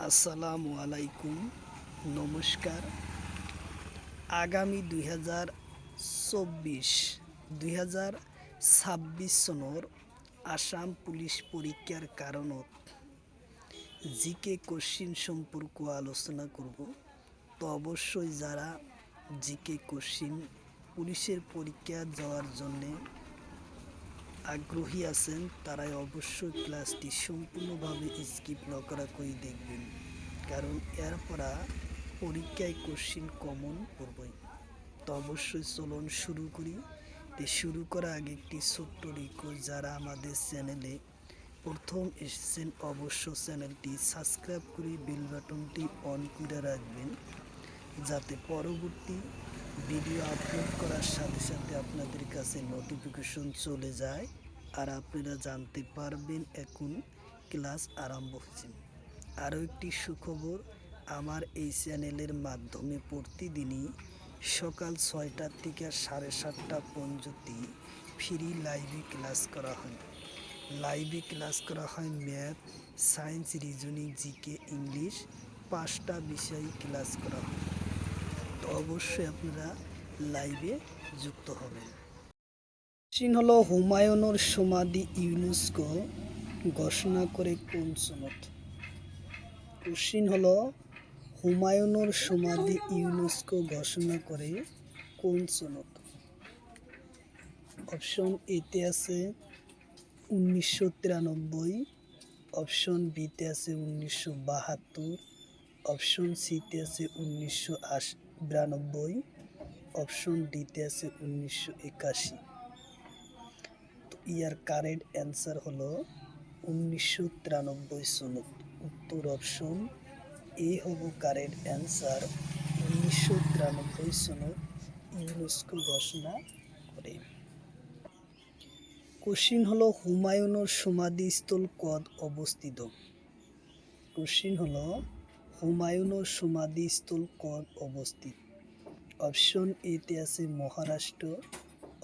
আসসালামু আলাইকুম, নমস্কার। আগামী 2024-2026 সনৰ আসাম পুলিশ পরীক্ষার কারণত জিকে কোশ্চিন সম্পর্ক আলোচনা করব। তো অবশ্যই যারা জিকে কোশ্চিন পুলিশের পরীক্ষা যাওয়ার জন্যে আগ্রহী আছেন তারাই অবশ্যই ক্লাসটি সম্পূর্ণভাবে স্কিপ না করা করে দেখবেন, কারণ এরপরা পরীক্ষায় কোশ্চিন কমন পড়বই। তো অবশ্যই চলুন শুরু করি। শুরু করার আগে একটি ছোট্ট রিকোয়েস্ট, যারা আমাদের চ্যানেলে প্রথম এসেছেন অবশ্য চ্যানেলটি সাবস্ক্রাইব করে বেল বাটনটি অন করে রাখবেন, যাতে পরবর্তী ভিডিও আপলোড করার সাথে সাথে আপনাদের কাছে নোটিফিকেশন চলে যায় আর আপনারা জানতে পারবেন এখন ক্লাস আরম্ভ হচ্ছে। আরও একটি সুখবর, আমার এই চ্যানেলের মাধ্যমে প্রতিদিনই সকাল 6টা থেকে 7:30 পর্যন্ত ফ্রি লাইভে ক্লাস করা হয়। Math, science, reasoning, GK, English 5টা বিষয় ক্লাস করা হয়। তো অবশ্যই আপনারা লাইভে যুক্ত হবেন। কোশ্চিন হলো, হুমায়ুনের সমাধি ইউনেস্কো ঘোষণা করে কোন সনদ? কোশ্চিন হলো, হুমায়ুনের সমাধি ইউনেস্কো ঘোষণা করে কোন সনদ? অপশন এতে আছে 1993, অপশন বিতে আছে 1972, অপশন সিতে আছে 1992, অপশন ডিতে আছে 1981। তো ইয়ার কারেক্ট অ্যান্সার হলো 1993 সনদ। উত্তর অপশন এ হবো কারেক্ট অ্যান্সার। 1993 সনদ ইউনেস্কো ঘোষণা করে। কোশ্চিন হলো, হুমায়ুনের সমাধিস্থল কদ অবস্থিত? কোশ্চিন হলো, হুমায়ুনের সমাধিস্থল কদ অবস্থিত? অপশন এতে আছে মহারাষ্ট্র,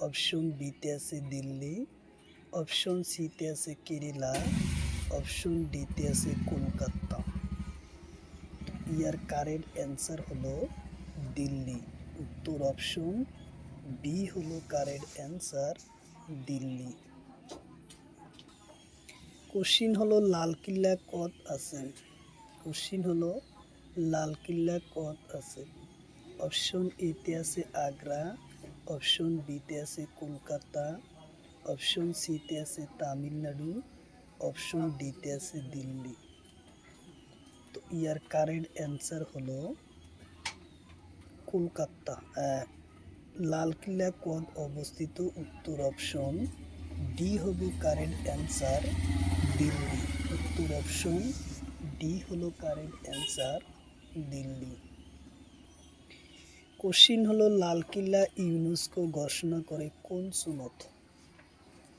অপশন বিতে আছে দিল্লি, অপশন সিতে আছে কেরালা, অপশন ডিতে আছে কলকাতা। ইয়ার কারেক্ট অ্যান্সার হলো দিল্লি। উত্তর অপশন বি হলো কারেক্ট অ্যান্সার, দিল্লি। কোশ্চিন হলো, লালকিল্লা কত আছে? কোশ্চিন হলো, লালকিল্লা কত আছে? অপশন এতে আছে আগ্রা, অপশন বিতে আছে কলকাতা, অপশন সিতে আছে তামিলনাড়ু, অপশন ডিতে আছে দিল্লি। তো ইয়ার কারেক্ট অ্যান্সার হলো কলকাতা। লালকিল্লা কত অবস্থিত? উত্তর অপশন ডি হবে কারেক্ট অ্যান্সার, দিল্লি। উত্তর অপশন ডি হলো কারেক্ট অ্যান্সার, দিল্লি। কোশ্চিন হলো, লালকিল্লা ইউনেস্কো ঘোষণা করে কোন সনদ?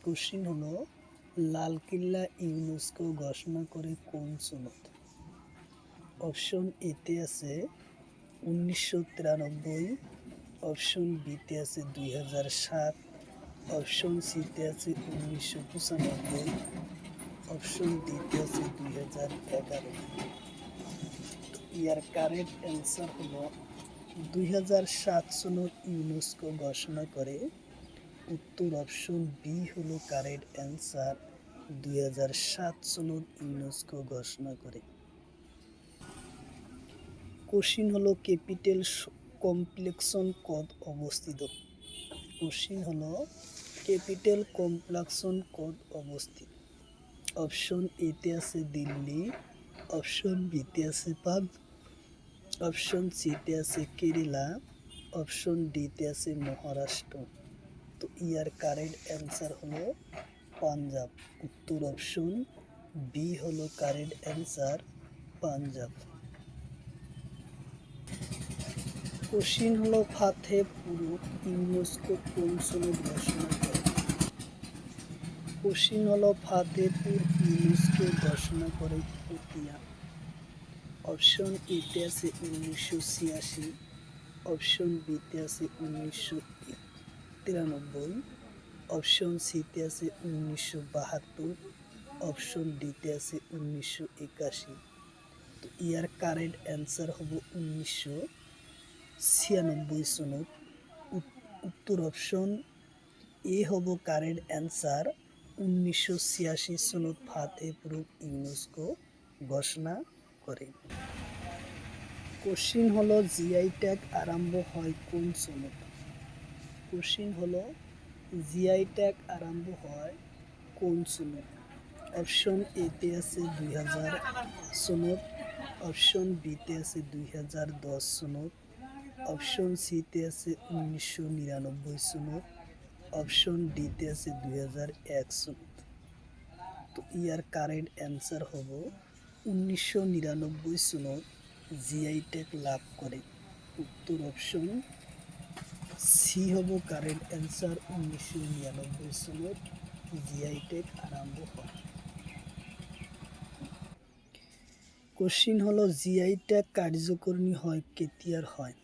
কোশ্চিন হলো, লালকিল্লা ইউনেস্কো ঘোষণা করে কোন সনদ? অপশন এতে আছে 1993, অপশন বিতে আছে 2007, অপশন সিতে আছে 1995, অপশন ডিতে আছে 2011। ইয়ার কারেক্ট অ্যান্সার হলো 2007 সনত ইউনেস্কো ঘোষণা করে। উত্তর অপশন বি হলো কারেক্ট অ্যান্সার, 2007 সনত ইউনেস্কো ঘোষণা করে। কোশ্চিন হলো, ক্যাপিটাল কমপ্লেক্সন কদ অবস্থিত? কোশ্চিন হলো, ক্যাপিটাল কমপ্লেক্সন কদ অবস্থিত? অপশন এতে আছে দিল্লি, অপশন বিতে আছে অপশন সিতে আছে কেরালা, অপশন ডিতে আছে মহারাষ্ট্র। তো ইয়ার কারেক্ট অ্যান্সার হলো পাঞ্জাব। উত্তর অপশন বি হলো কারেক্ট অ্যান্সার, পাঞ্জাব। কোশ্চিন হলো, ফাতেহপুর ইউনেস্কো কোন সনদ ঘোষণা করে? কোশ্চিন হলো, ফাতেহপুর ইউনেস্কো ঘোষণা করে কোতিয়া? অপশন এতে আছে 1986, অপশন বিতে আছে 1993, অপশন সিতে আছে 1972, অপশন ডিতে আছে 1981। তো ইয়ার কারেক্ট অ্যান্সার হব 1996 সনত। উত্তর অপশন এ হব কারেক্ট অ্যান্সার। 1986 সনত ফাতেহপুর ইউনেস্কো ঘোষণা করে। কোশ্চিন হলো জিআই ট্যাগ আরম্ভ হয় কোন সনত? কোশ্চিন হলো জিআই ট্যাগ আরম্ভ হয় কোন সনত? অপশন এতে আছে 2000 সনত, অপশন বিতে আছে 2010 সনত, অপশন সিতে আছে 1999 সনত, অপশন ডিতে আছে 2001 সনত। তো ইয়ার কারেক্ট অ্যান্সার হব 1999 সনত জিআই ট্যাগ লাভ করে। উত্তর অপশন সি হব কারেক্ট অ্যান্সার। 1999 সনত জিআই ট্যাগ আরম্ভ হয়। কোশ্চিন হলো জিআই ট্যাগ কার্যকরী হয় কেতিয়ার হয়?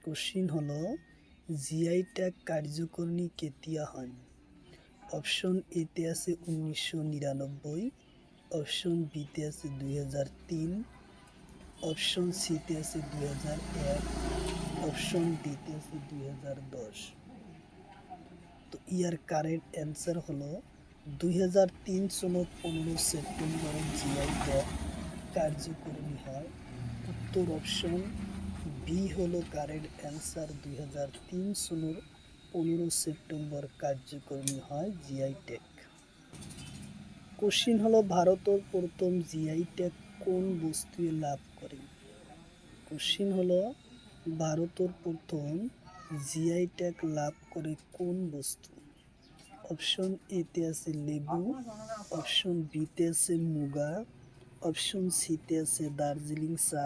কোশ্চিন হলো জিআই ট্যাগ কার্যকরী কেতিয়া হয়? অপশন এতে আছে 1999, অপশন বিতে আছে 2003, অপশন সিতে আছে 2001, অপশন ডিতে আছে 2010। তো ইয়ার কারেক্ট অ্যান্সার হলো 2003 সনত 15 সেপ্টেম্বর জিআই ট্যাগ কার্যকরী হয়। উত্তর অপশন বি হলো কারেক্ট অ্যান্সার। 2003 সনের 15 সেপ্টেম্বর কার্যকরী হয় জিআই ট্যাগ। কোশ্চিন হলো ভারতের প্রথম জিআই ট্যাগ কোন বস্তুয়ে লাভ করে? কোশ্চিন হলো ভারতের প্রথম জিআই ট্যাগ লাভ করে কোন বস্তু? অপশন এতে আছে লেবু, অপশন বিতে আছে মুগা, অপশন সিতে আছে দার্জিলিং চা,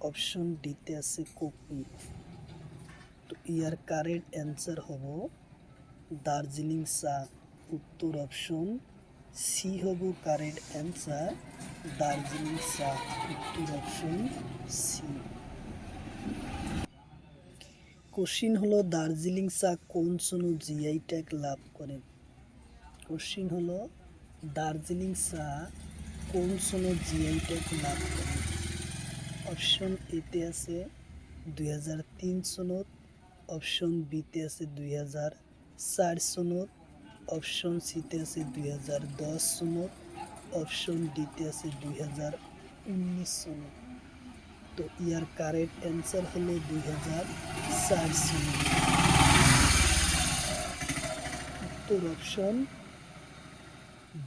অপশন ডিতে আছে কফি। তো ইয়ার কারেক্ট অ্যান্সার হব দার্জিলিং চা। উত্তর অপশন সি হব কারেক্ট অ্যান্সার, দার্জিলিং চা। উত্তর অপশন সি। কোশ্চিন হলো দার্জিলিং চা কোন সনত জিআই ট্যাগ লাভ করে? কোশ্চিন হলো দার্জিলিং চা কোন সনত জিআই ট্যাগ লাভ করে? অপশন এতে আছে 2003 সনত, অপশন বিতে আছে 2004 সনত, অপশন সিতে আছে 2010 সনত, অপশন ডিতে আছে 2019 সনত। তো ইয়ার কারেক্ট অ্যান্সার হলো 2004 সনত। উত্তর অপশন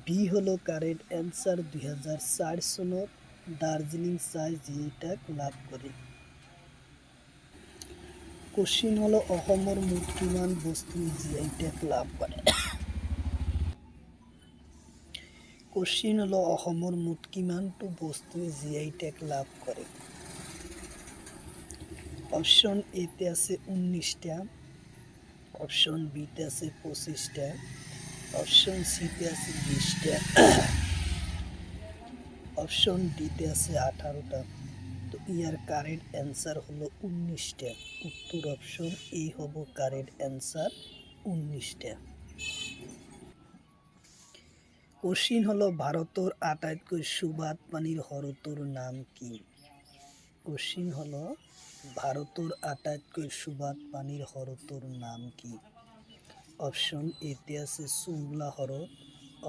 বি হলো কারেক্ট অ্যান্সার। 2004 সনত দার্জিলিং চায় জিআই ট্যাগ লাভ করে। কোশ্চিন হলো অসমৰ মুঠ কিমান বস্তুৱে জিআই ট্যাগ লাভ কৰে? কোশ্চিন হলো অসমৰ মুঠ কিমানটো বস্তুৱে জিআই ট্যাগ লাভ কৰে? অপশন এতে আছে 19টা, অপশন বিতে আছে 25টা, অপশন সিতে আছে 20টা, অপশন ডিতে আছে 18টা। তো ইয়ার কারেক্ট অ্যান্সার হলো 19টা। উত্তর অপশন এ হব কারেক্ট অ্যান্সার, 19টা। কোশ্চিন হলো ভারতের আটাইতকৈ সুবাদ পানীৰ হ্ৰদটোৰ নাম কি? কোশ্চিন হলো ভারতের আটাইতকৈ সুবাদ পানীৰ হ্ৰদটোৰ নাম কি? অপশন এতে আছে সুমলা হ্রদ,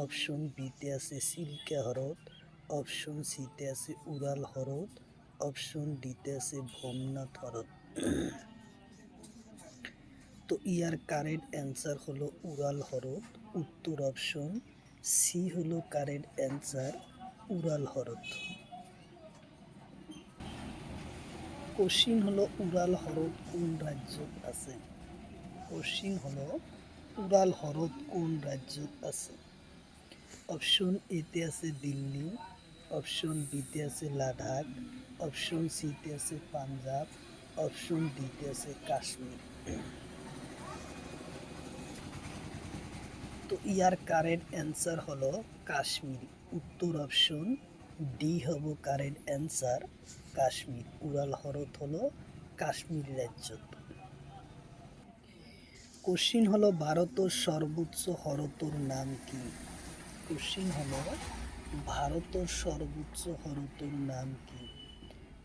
অপশন বিতে আছে চিল্কা হ্রদ, অপশন সিতে আছে উড়াল হ্রদ, অপশন ডিতে আছে ভোমনাথ হ্রদ। তো ইয়ার কারেক্ট অ্যান্সার হলো উড়াল হ্রদ। উত্তর অপশন সি হলো কারেক্ট অ্যান্সার, উড়াল হ্রদ। কোশ্চিন হলো উড়াল হ্রদ কোন রাজ্যত আছে? কোশ্চিন হলো উড়াল হ্রদ কোন রাজ্যত আছে? অপশন এতে আছে দিল্লি, অপশন বিতে আছে লাদাখ, অপশন সিতে আছে পাঞ্জাব, অপশন ডিতে আছে কাশ্মীর। তো ইয়ার কারেক্ট অ্যান্সার হলো কাশ্মীর। উত্তর অপশন ডি হব কারেক্ট অ্যান্সার, কাশ্মীর। উড়াল হ্রদ হলো কাশ্মীর রাজ্যত। কোশ্চিন হলো ভারতের সর্বোচ্চ হ্রদটোর নাম কি? কোশ্চিন হলো ভারতের সর্বোচ্চ হ্রদের নাম কি?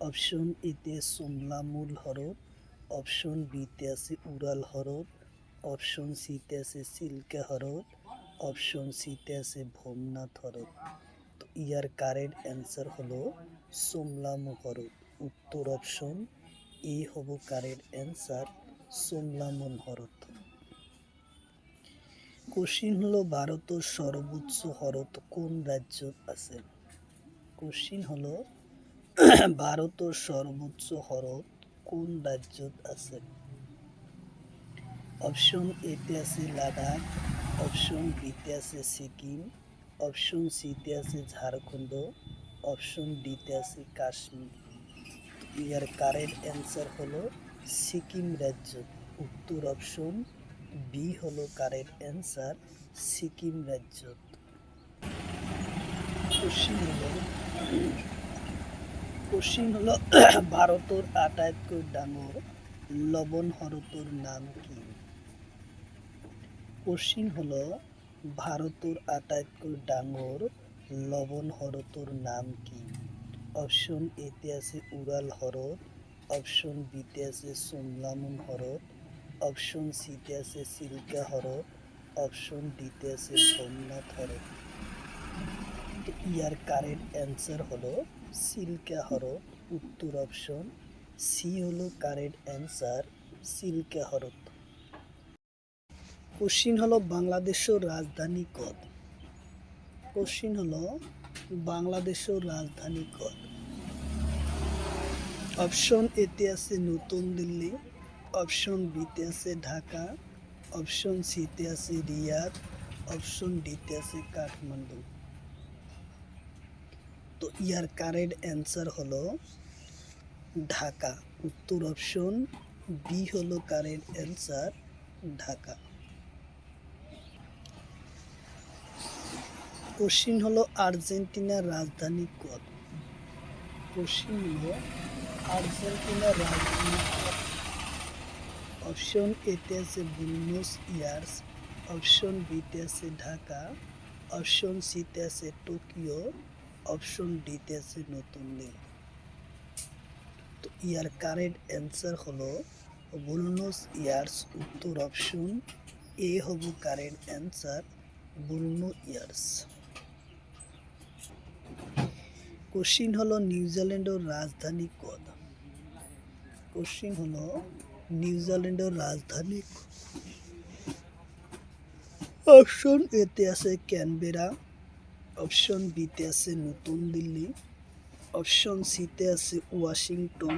অপশন এতে সোমলা মূল হ্রদ, অপশন বিতে আছে উড়াল হ্রদ, অপশন সিতে আছে সিল্কা হ্রদ, অপশন সিতে আছে ভোমনাথ হ্রদ। তো ইয়ার কারেক্ট অ্যান্সার হলো সোমলামু হ্রদ। উত্তর অপশন এ হবো কারেক্ট অ্যান্সার, সোমলামন হ্রদ। কোশ্চিন হলো ভারতের সর্বোচ্চ হ্রদ কোন রাজ্যত আছে? কোশ্চিন হলো ভারতের সর্বোচ্চ হ্রদ কোন রাজ্যত আছে? অপশন এতে আছে লাদাখ, অপশন বিতে আছে সিকিম, অপশন সিতে আছে ঝাড়খণ্ড, অপশন ডিতে আছে কাশ্মীর। ইয়ার কারেক্ট অ্যান্সার হলো সিকিম রাজ্য। উত্তর অপশন বি হলো কারেক্ট অ্যান্সার, সিকিম রাজ্য। কোশ্চিন হলো ভারতের আটাইতকৈ ডাঙর লবণ হ্রদৰ নাম কি? কোশ্চিন হলো ভারতের আটাইতকৈ ডাঙর লবণ হ্রদৰ নাম কি? অপশন এতে আছে উড়াল হ্রদ, অপশন বিতে আছে সোমলামন হ্রদ, অপশন সিতে আছে সিল্কা হ্রদ, অপশন ডিতে আছে ভোমনাথ হ্রদ। ইয়ার কারেক্ট অ্যান্সার হলো সিল্কা হ্রদ। উত্তর অপশন সি হলো কারেক্ট অ্যান্সার, সিল্কা হ্রদ। কোশ্চিন হলো বাংলাদেশের রাজধানী কত? কোশ্চিন হলো বাংলাদেশের রাজধানী কত? অপশন এতে আছে নতুন দিল্লি, অপশন বিতে আছে ঢাকা, অপশন সিতে আছে রিয়াদ, অপশন ডিতে আছে কাঠমান্ডু। তো ইয়ার কারেক্ট অ্যান্সার হলো ঢাকা। উত্তর অপশন বি হলো কারেক্ট অ্যান্সার, ঢাকা। কোশ্চিন হলো আর্জেন্টিনার রাজধানী কত? কোশ্চিন হলো আর্জেন্টিনার রাজধানী কত? অপশন এতে আছে বুয়েনোস এয়ার্স, অপশন বিতে আছে ঢাকা, অপশন সিতে আছে টোকিও, অপশন ডিতে আছে নতুন দিল্লি। তো ইয়ার কারেক্ট অ্যান্সার হলো বুয়েনোস এয়ার্স। উত্তর অপশন এ হবো correct answer, Buenos ears. Question হলো নিউজিল্যান্ডের রাজধানী কত? কোশ্চিন হলো নিউজিল্যান্ডের রাজধানী অপশন এতে আছে ক্যানবেরা, অপশন বিতে আছে নতুন দিল্লি, অপশন সিতে আছে ওয়াশিংটন,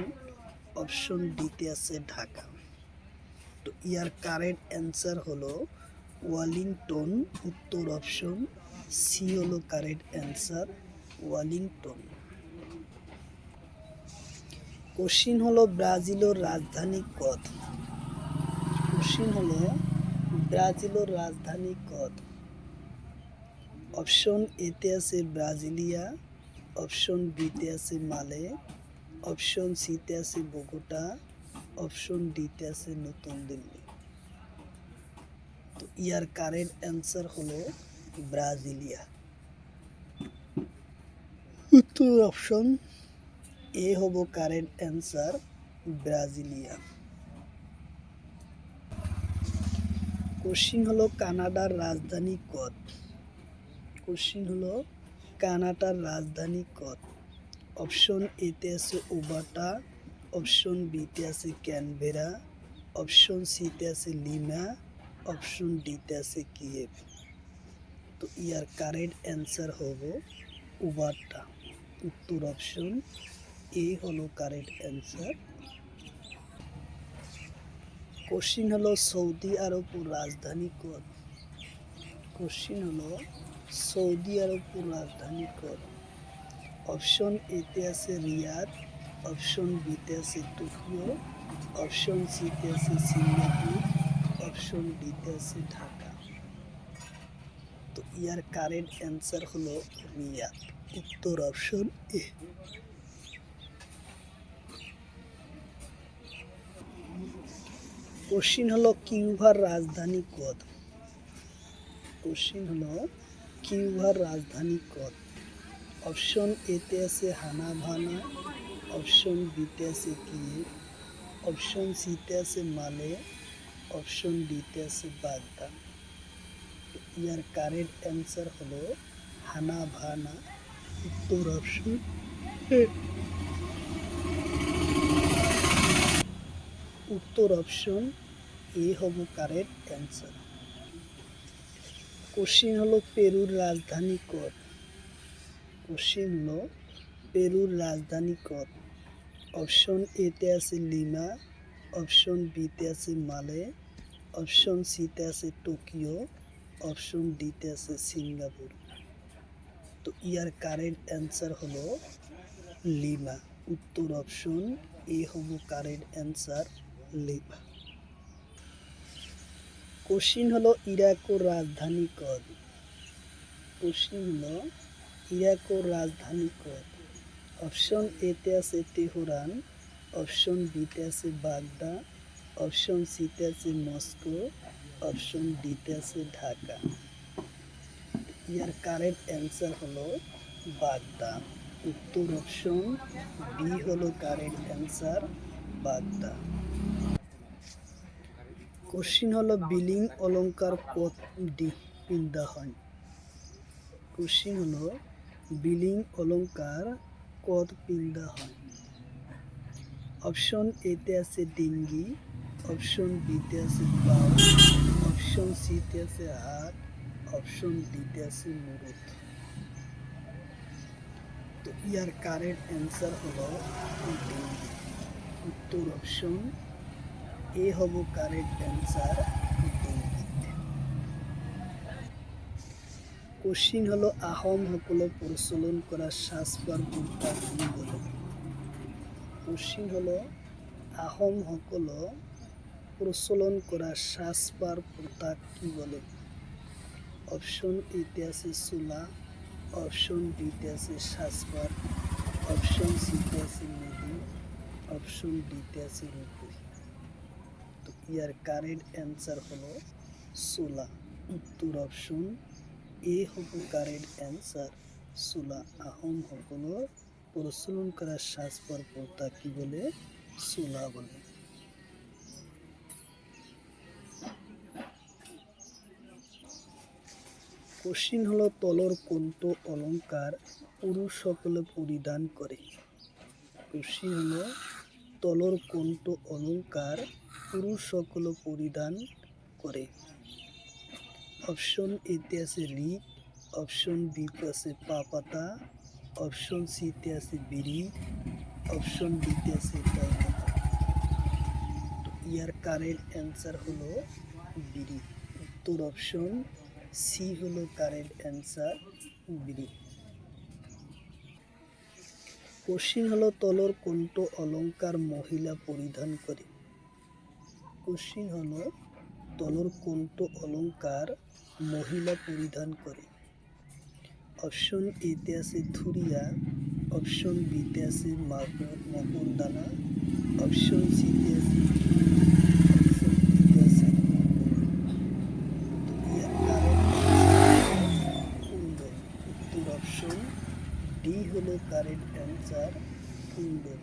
অপশন ডিতে আছে ঢাকা। তো ইয়ার কারেক্ট অ্যান্সার হলো ওয়ালিংটন। উত্তর অপশন সি হলো কারেক্ট অ্যান্সার, ওয়ালিংটন। কোশ্চিন হলো ব্রাজিলের রাজধানী কত? কোশ্চিন হলো ব্রাজিলের রাজধানী কত? অপশন এতে আছে ব্রাজিলিয়া, অপশন বিতে আছে মালে, অপশন সিতে আছে বোগোটা, অপশন ডিতে আছে নতুন দিল্লি। তো ইয়ার কারেক্ট অ্যান্সার হলো ব্রাজিলিয়া। উত্তর অপশন এ হবো কারেক্ট অ্যান্সার, ব্রাজিলিয়া। কোশ্চিন হলো কানাডার রাজধানী কত? কোশ্চিন হলো কানাডার রাজধানী কত? অপশন এতে আছে ওবাটা, অপশন বিতে আছে ক্যানবেরা, অপশন সিতে আছে লিমা, অপশন ডিতে আছে কিয়েভ। তো ইয়ার কারেক্ট অ্যান্সার হবো ওবাটা। উত্তর অপশন এ হলো কারেক্ট অ্যান্সার। কোশ্চিন হলো সৌদি আরবের রাজধানী কত? কোশ্চিন হলো সৌদি আরবের রাজধানী কত? অপশন এতে আছে রিয়াদ, অপশন বিতে আছে টোকিও, অপশন সিতে আছে সিঙ্গাপুর, অপশন ডিতে আছে ঢাকা। তো ইয়ার কারেক্ট অ্যান্সার হলো রিয়াদ। উত্তর অপশন এ। কোশ্চিন হলো কিউবার রাজধানী কত? কোশ্চিন হলো কিউবার রাজধানী কত? অপশন এতে আছে হানা ভানা, অপশন বিতে আছে কিয়েভ, অপশন সিতে আছে মালে, অপশন ডিতে আছে বাগদা। ইয়ার কারেক্ট অ্যান্সার হলো হানা ভানা। উত্তর অপশন এ হব কারেক্ট অ্যান্সার। কোশ্চিন হলো পেরুর রাজধানী কত? কোশ্চিন হলো পেরুর রাজধানী কত? অপশন এতে আছে লিমা, অপশন বিতে আছে মালে, অপশন সিতে আছে টোকিও, অপশন ডিতে আছে সিঙ্গাপুর। তো ইয়ার কারেক্ট অ্যান্সার হলো লিমা। উত্তর অপশন এ হব কারেক্ট অ্যান্সার, লিমা। কোশ্চিন হলো ইরাকের রাজধানী কত? কোশ্চিন হলো ইরাকের রাজধানী কত? অপশন এতে আছে তেহরান, অপশন বিতে আছে বাগদা, অপশন সিতে আছে মস্কো, অপশন ডিতে আছে ঢাকা। ইয়ার কারেক্ট অ্যান্সার হলো বাগদা। উত্তর অপশন বি হলো কারেক্ট অ্যান্সার, বাগদা। কোশ্চিন হলো বিলিং অলঙ্কার কত পিন্দা হয়? কোশ্চিন হলো বিলিং অলঙ্কার কত পিন্দা হয়? অপশন এতে আছে ডিঙ্গি, অপশন বিতে আছে পাও, অপশন সিতে আছে হাত, অপশন ডিতে আছে মুরুদ। তো ইয়ার কারেক্ট অ্যান্সার হলো ডিঙ্গি। উত্তর অপশন এ হব কারেক্ট অ্যান্সার, ডিঙ্গি। কোশ্চিন হলো আহোমসকলে প্রচলন করা সাজপার কোনটা কি বলে? কোশ্চিন হলো আহোমসকলে প্রচলন করা সাজপার প্রথা কি বলে? অপশন এতে আছে চোলা, অপশন বিতে আছে সাজপার, অপশন সিতে আছে মেদি, অপশন ডিতে আছে রূপই। তো ইয়ার কারেক্ট অ্যান্সার হলো চোলা। উত্তর অপশন এ হব কারেক্ট অ্যান্সার, চোলা। আহোমসকলের প্রচলন করা সাজপার প্রথা কি বলে? চোলা বলে। কোশ্চিন হলো তলর কোনটো অলঙ্কার পুরুষ সকলে পরিধান করে? কোশ্চিন হলো তলর কোনটো অলঙ্কার পুরুষ সকলে পরিধান করে? অপশন এতে আছে রিক, অপশন বিতে আছে পা পাতা, অপশন সিতে আছে বিড়ি, অপশন ডিতে আছে তয়লাতা। ইয়ার কারেক্ট অ্যান্সার হলো বিড়ি। উত্তর অপশন সি হলো কারেক্ট অ্যান্সার, বিড়ি। কোশ্চিন হলো তলর কোনটো অলঙ্কার মহিলা পরিধান করে? কোশ্চিন হলো তলর কোনটো অলঙ্কার মহিলা পরিধান করে? অপশন এতে আছে থুরিয়া, অপশন বিতে আছে মকরদানা, অপশন সিতে আছে অপশন ডিতে আছে কুণ্ডল। উত্তর অপশন ডি হলো কারেক্ট অ্যান্সার, কুণ্ডল।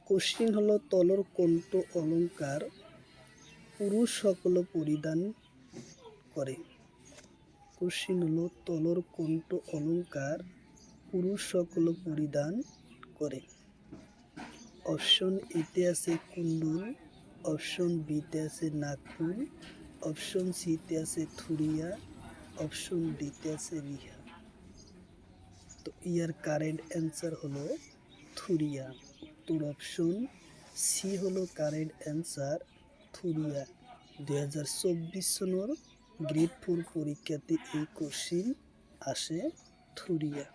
কোশ্চিন হলো তলর কোনটো অলঙ্কার পুরুষ সকলে পরিধান করে? কোশ্চিন হলো তলর কোনটো অলঙ্কার পুরুষ সকলে পরিধান করে? অপশন এতে আছে কুণ্ডল, অপশন বিতে আছে নাগপুর, অপশন সিতে আছে থুরিয়া, অপশন ডিতে আছে রিহা। তো ইয়ার কারেক্ট অ্যান্সার হলো থুরিয়া। উত্তর অপশন সি হলো কারেক্ট অ্যান্সার, থুরিয়া। 2024 সনের গ্রেড 4 পরীক্ষাতে এই কোশ্চিন আসে, থুরিয়া।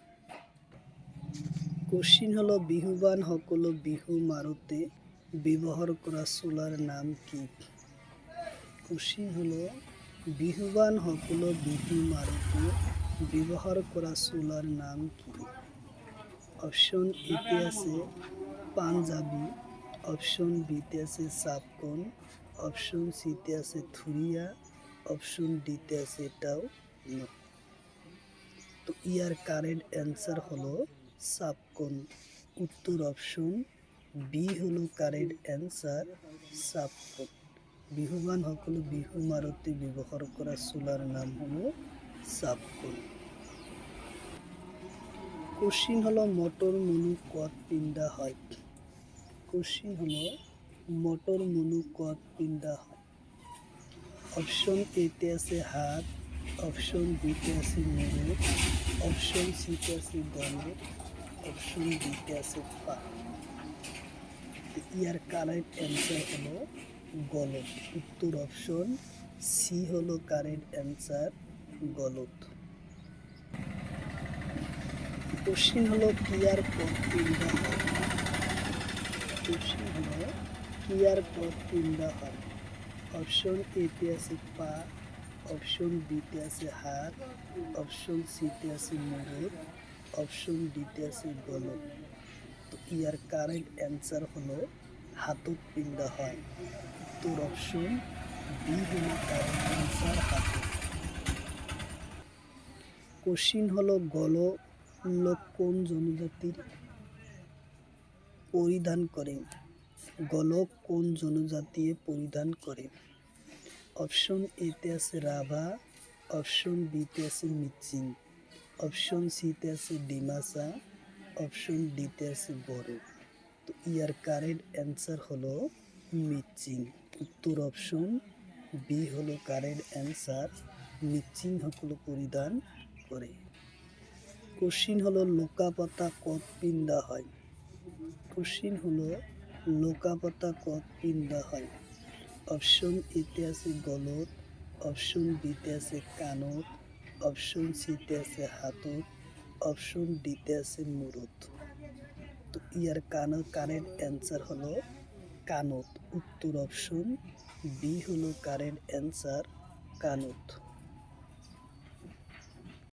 কোশ্চিন হলো বিহুবান সকল বিহু মারুতে ব্যবহার করা চোলার নাম কি? কোশ্চিন হলো বিহুবান সকল বিহু মারুতে ব্যবহার করা চোলার নাম কি? অপশন এতে আছে পাঞ্জাবি, অপশন বিতে আছে চাপকন, অপশন সিতে আছে থুরিয়া, অপশন ডিতে আছে এটাও না। তো ইয়ার কারেক্ট অ্যান্সার হলো সাবকোণ। উত্তর অপশন বি হলো কারেক্ট অ্যান্সার, সাবকোণ। বিহুবান সকলে বিহু মারতে ব্যৱহাৰ কৰা চুলাৰ নাম হলো সাবকোণ। কোশ্চিন হলো মটর মুনু কত পিণ্ডা হয়। কোশ্চিন হলো মটর মুনু কত পিণ্ডা হয়। অপশন এতে আছে হাত, অপশন বিতে আছে মুরুদ, অপশন সিতে আছে গলত, অপশন ডিতে আছে পা। ইয়ার কারেক্ট অ্যান্সার হলো গলত। উত্তর অপশন সি হলো কারেক্ট অ্যান্সার, গলত। কোশ্চিন হলো ক্রিয়ার পদ পিণ্ডা হয়। কোশ্চিন হলো ক্রিয়ার পদ পিণ্ডা হয়। অপশন এতে আছে পা, অপশন বিতে আছে হাত, অপশন সিতে আছে মুরুদ, অপশন ডিতে আছে গলত। তো ইয়ার কারেক্ট অ্যান্সার হলো হাতত পিণ্ডা হয়। উত্তর অপশন বি হলো কারেক্ট অ্যান্সার, হাতত। কোশ্চিন হলো লোক কোন জনজাতির পরিধান করে। গলক কোন জনজাতিয়ে পরিধান করে। অপশন এতে আছে রাভা, অপশন বিতে আছে মিচিং, অপশন সিতে আছে ডিমাসা, অপশন ডিতে আছে বড়ো। তো ইয়ার কারেক্ট অ্যান্সার হলো মিচিং। উত্তর অপশন বি হলো কারেক্ট অ্যান্সার, মিচিং সকলে পরিধান করে। কোশ্চিন হলো লোকাপাতা কত পিণ্ডা হয়। কোশ্চিন হলো লোকাপাতা কত পিণ্ডা হয়। অপশন এতে আছে গলত, অপশন বিতে আছে কাণত, অপশন সিতে আছে হাতত, অপশন ডিতে আছে মুরুদ। তো ইয়ার কারেক্ট অ্যান্সার হলো কাণত। উত্তর অপশন বি হলো কারেক্ট অ্যান্সার, কাণত।